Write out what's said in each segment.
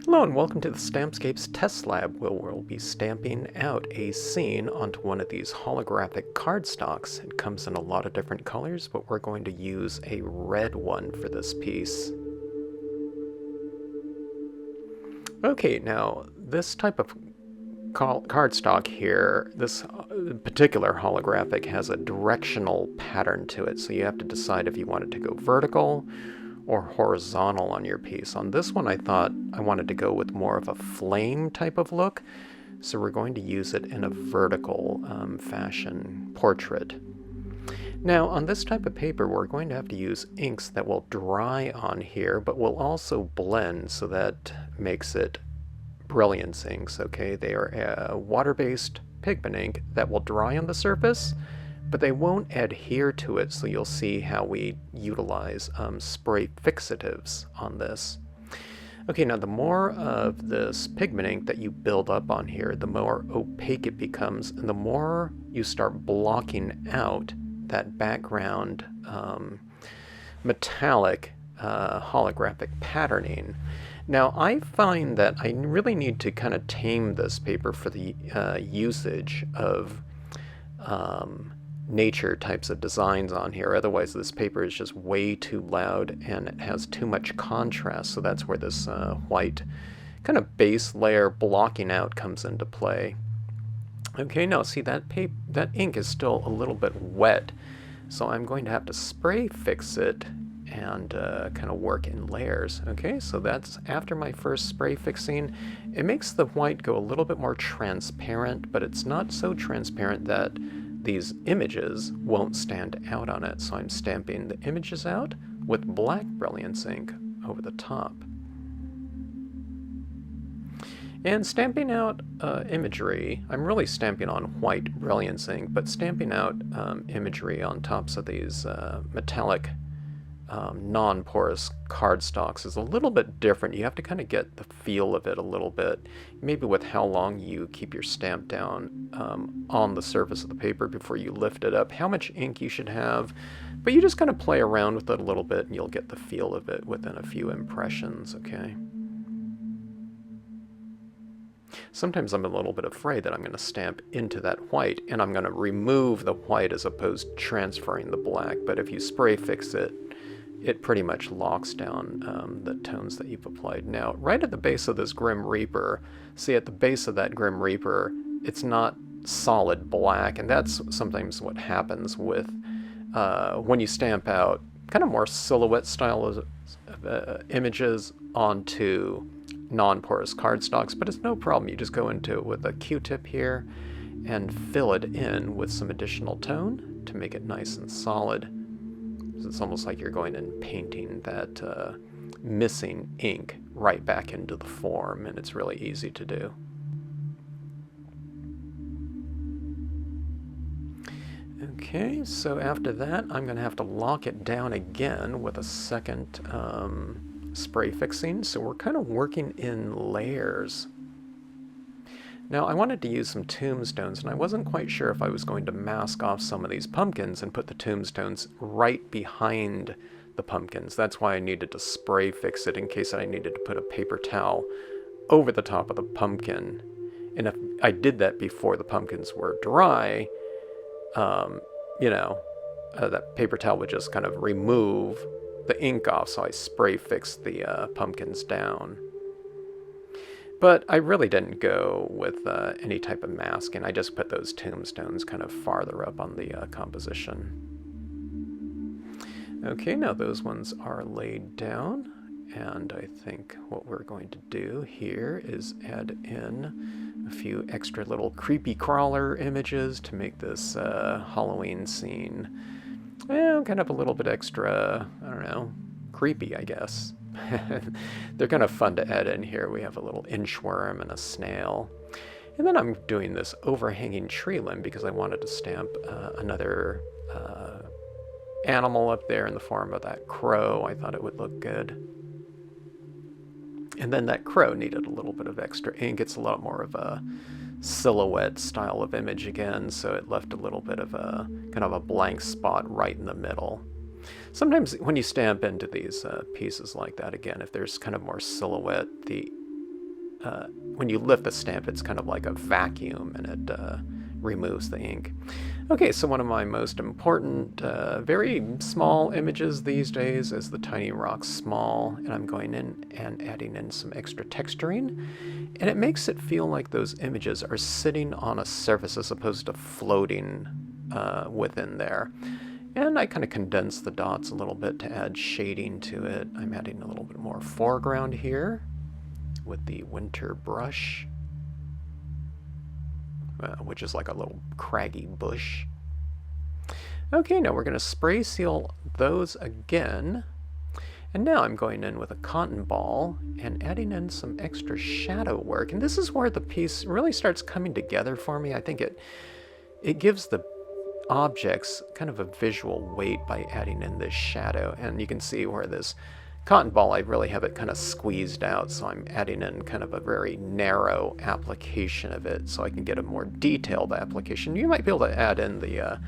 Hello and welcome to the Stampscapes test lab where we'll be stamping out a scene onto one of these holographic cardstocks. It comes in a lot of different colors, but we're going to use a red one for this piece. Okay, now this type of cardstock here, this particular holographic has a directional pattern to it, so you have to decide if you want it to go vertical or horizontal on your piece. On this one I thought I wanted to go with more of a flame type of look, so we're going to use it in a vertical fashion portrait. Now on this type of paper we're going to have to use inks that will dry on here but will also blend, so that makes it Brilliance inks. Okay, they are a water-based pigment ink that will dry on the surface, but they won't adhere to it, so you'll see how we utilize spray fixatives on this. Okay, now the more of this pigment ink that you build up on here, the more opaque it becomes, and the more you start blocking out that background metallic holographic patterning. Now I find that I really need to kind of tame this paper for the usage of nature types of designs on here. Otherwise this paper is just way too loud and it has too much contrast, so that's where this white kind of base layer blocking out comes into play. Okay, now see that ink is still a little bit wet, so I'm going to have to spray fix it and kind of work in layers. Okay, so that's after my first spray fixing. It makes the white go a little bit more transparent, but it's not so transparent that these images won't stand out on it. So I'm stamping the images out with black Brilliance ink over the top. And stamping out imagery, I'm really stamping on white Brilliance ink, but stamping out imagery on tops of these metallic non-porous cardstocks is a little bit different. You have to kind of get the feel of it a little bit, maybe with how long you keep your stamp down on the surface of the paper before you lift it up, how much ink you should have, but you just kind of play around with it a little bit and you'll get the feel of it within a few impressions. Okay. Sometimes I'm a little bit afraid that I'm going to stamp into that white and I'm going to remove the white as opposed to transferring the black, but if you spray fix it, it pretty much locks down the tones that you've applied. Now, right at the base of this Grim Reaper, see at the base of that Grim Reaper, it's not solid black, and that's sometimes what happens with when you stamp out kind of more silhouette style of images onto non-porous cardstocks, but it's no problem. You just go into it with a Q-tip here and fill it in with some additional tone to make it nice and solid. It's almost like you're going and painting that missing ink right back into the form, and it's really easy to do. Okay, so after that I'm going to have to lock it down again with a second spray fixing, so we're kind of working in layers. Now I wanted to use some tombstones, and I wasn't quite sure if I was going to mask off some of these pumpkins and put the tombstones right behind the pumpkins. That's why I needed to spray fix it in case I needed to put a paper towel over the top of the pumpkin. And if I did that before the pumpkins were dry, that paper towel would just kind of remove the ink off, so I spray fixed the pumpkins down. But I really didn't go with any type of masking. I just put those tombstones kind of farther up on the composition. Okay, now those ones are laid down, and I think what we're going to do here is add in a few extra little creepy crawler images to make this Halloween scene kind of a little bit extra, I don't know, creepy, I guess. They're kind of fun to add in here. We have a little inchworm and a snail. And then I'm doing this overhanging tree limb because I wanted to stamp another animal up there in the form of that crow. I thought it would look good. And then that crow needed a little bit of extra ink. It's a lot more of a silhouette style of image again, so it left a little bit of a kind of a blank spot right in the middle. Sometimes when you stamp into these pieces like that, again, if there's kind of more silhouette, the when you lift the stamp, it's kind of like a vacuum, and it removes the ink. Okay, so one of my most important, very small images these days is the Tiny Rock Small, and I'm going in and adding in some extra texturing, and it makes it feel like those images are sitting on a surface as opposed to floating within there. And I kind of condense the dots a little bit to add shading to it. I'm adding a little bit more foreground here with the winter brush, which is like a little craggy bush. Okay, now we're going to spray seal those again. And now I'm going in with a cotton ball and adding in some extra shadow work. And this is where the piece really starts coming together for me. I think it gives the objects kind of a visual weight by adding in this shadow. And you can see where this cotton ball, I really have it kind of squeezed out, so I'm adding in kind of a very narrow application of it so I can get a more detailed application. You might be able to add in the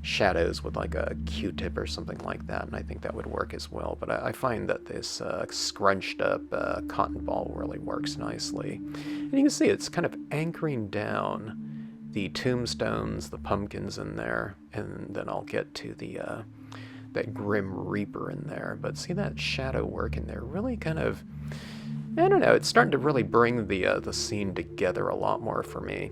shadows with like a Q-tip or something like that, and I think that would work as well. But I find that this scrunched up cotton ball really works nicely. And you can see it's kind of anchoring down the tombstones, the pumpkins in there, and then I'll get to the that Grim Reaper in there. But see that shadow work in there really kind of, I don't know, it's starting to really bring the scene together a lot more for me.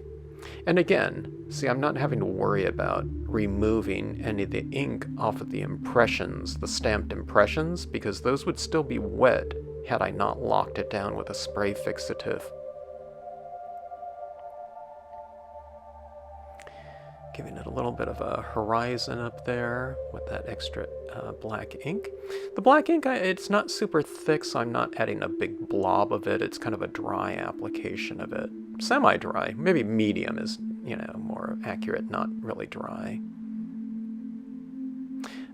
And again, see, I'm not having to worry about removing any of the ink off of the impressions, the stamped impressions, because those would still be wet had I not locked it down with a spray fixative. Giving it a little bit of a horizon up there with that extra black ink. The black ink, it's not super thick, so I'm not adding a big blob of it. It's kind of a dry application of it. Semi-dry. Maybe medium is, more accurate, not really dry.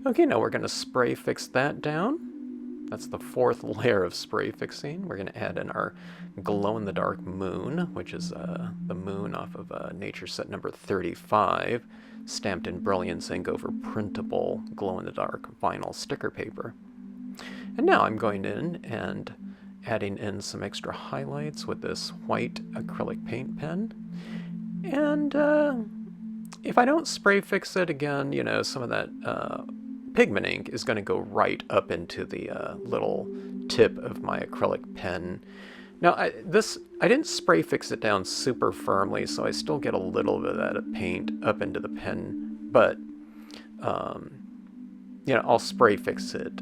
Okay, now we're going to spray fix that down. That's the fourth layer of spray fixing. We're going to add in our glow-in-the-dark moon, which is the moon off of nature set number 35, stamped in Brilliance ink over printable glow-in-the-dark vinyl sticker paper. And now I'm going in and adding in some extra highlights with this white acrylic paint pen. And if I don't spray fix it again, some of that pigment ink is going to go right up into the little tip of my acrylic pen. Now, I didn't spray fix it down super firmly, so I still get a little bit of that paint up into the pen, but, I'll spray fix it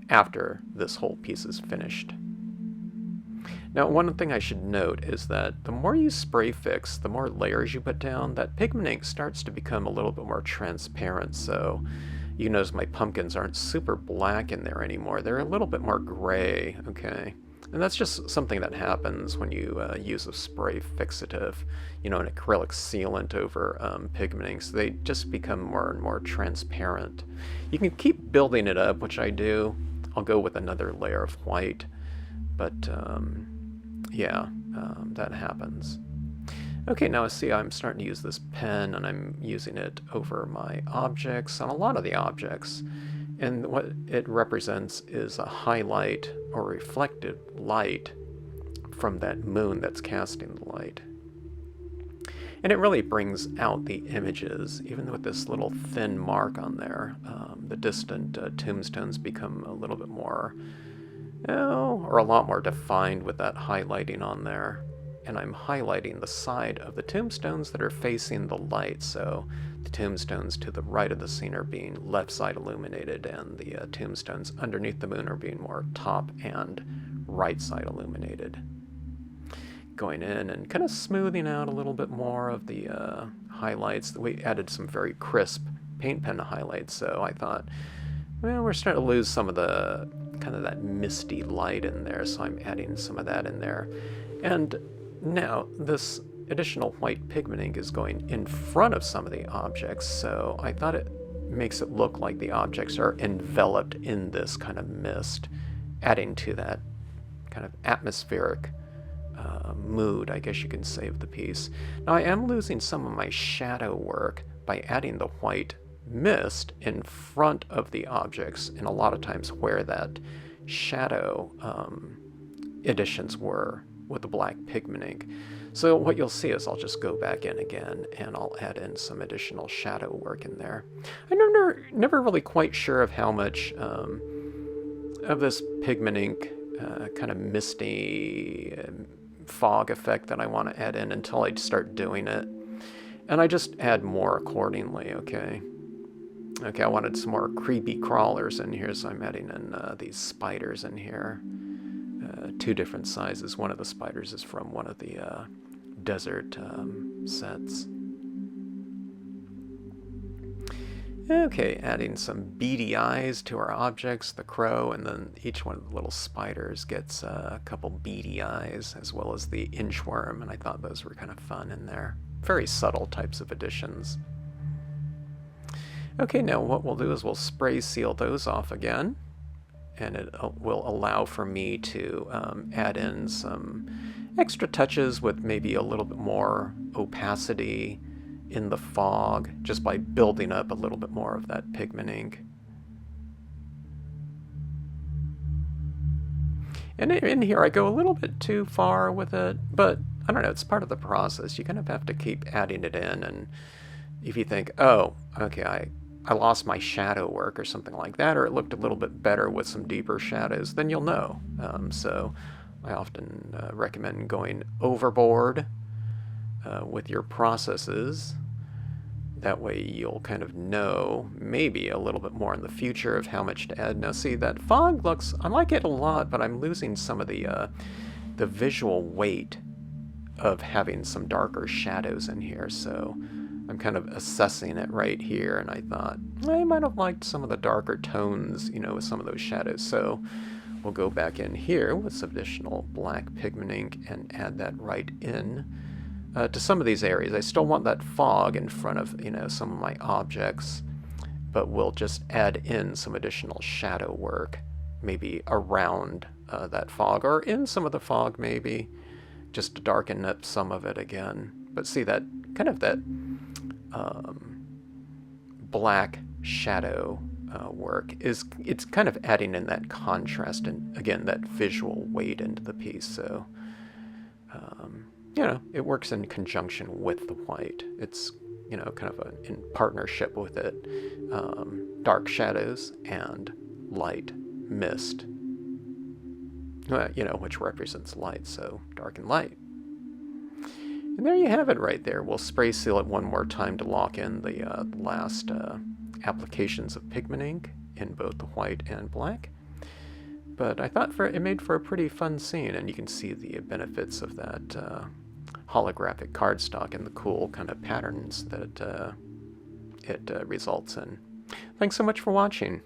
after this whole piece is finished. Now, one thing I should note is that the more you spray fix, the more layers you put down, that pigment ink starts to become a little bit more transparent, so you notice my pumpkins aren't super black in there anymore. They're a little bit more gray, okay? And that's just something that happens when you use a spray fixative, an acrylic sealant over pigment inks. They just become more and more transparent. You can keep building it up, which I do. I'll go with another layer of white, but that happens. Okay, now see, I'm starting to use this pen, and I'm using it over my objects, on a lot of the objects. And what it represents is a highlight or reflected light from that moon that's casting the light. And it really brings out the images, even with this little thin mark on there. The distant tombstones become a little bit more, or a lot more defined with that highlighting on there. And I'm highlighting the side of the tombstones that are facing the light, so the tombstones to the right of the scene are being left side illuminated, and the tombstones underneath the moon are being more top and right side illuminated. Going in and kind of smoothing out a little bit more of the highlights. We added some very crisp paint pen highlights, so I thought, well, we're starting to lose some of the kind of that misty light in there, so I'm adding some of that in there. And now this additional white pigment ink is going in front of some of the objects, so I thought it makes it look like the objects are enveloped in this kind of mist, adding to that kind of atmospheric mood, I guess you can say, of the piece. Now I am losing some of my shadow work by adding the white mist in front of the objects, and a lot of times where that shadow additions were with the black pigment ink. So what you'll see is I'll just go back in again and I'll add in some additional shadow work in there. I'm never really quite sure of how much of this pigment ink kind of misty fog effect that I want to add in until I start doing it. And I just add more accordingly, okay? Okay, I wanted some more creepy crawlers in here, so I'm adding in these spiders in here. 2 different sizes. One of the spiders is from one of the desert sets. Okay, adding some beady eyes to our objects, the crow, and then each one of the little spiders gets a couple beady eyes, as well as the inchworm, and I thought those were kind of fun in there. Very subtle types of additions. Okay, now what we'll do is we'll spray seal those off again, and it will allow for me to add in some extra touches with maybe a little bit more opacity in the fog, just by building up a little bit more of that pigment ink. And in here I go a little bit too far with it, but I don't know, it's part of the process. You kind of have to keep adding it in, and if you think, oh, okay, I lost my shadow work or something like that, or it looked a little bit better with some deeper shadows, then you'll know. So I often recommend going overboard with your processes. That way you'll kind of know maybe a little bit more in the future of how much to add. Now see, that fog looks, I like it a lot, but I'm losing some of the visual weight of having some darker shadows in here, so I'm kind of assessing it right here, and I thought I might have liked some of the darker tones, you know, with some of those shadows. So we'll go back in here with some additional black pigment ink and add that right in to some of these areas. I still want that fog in front of, you know, some of my objects, but we'll just add in some additional shadow work, maybe around that fog, or in some of the fog maybe, just to darken up some of it again. But see, that kind of that black shadow work it's kind of adding in that contrast and again that visual weight into the piece. So you know, it works in conjunction with the white. It's, you know, kind of in partnership with it. Dark shadows and light mist, you know, which represents light, so dark and light. And there you have it right there. We'll spray seal it one more time to lock in the last applications of pigment ink in both the white and black. But I thought it made for a pretty fun scene, and you can see the benefits of that holographic cardstock and the cool kind of patterns that it results in. Thanks so much for watching.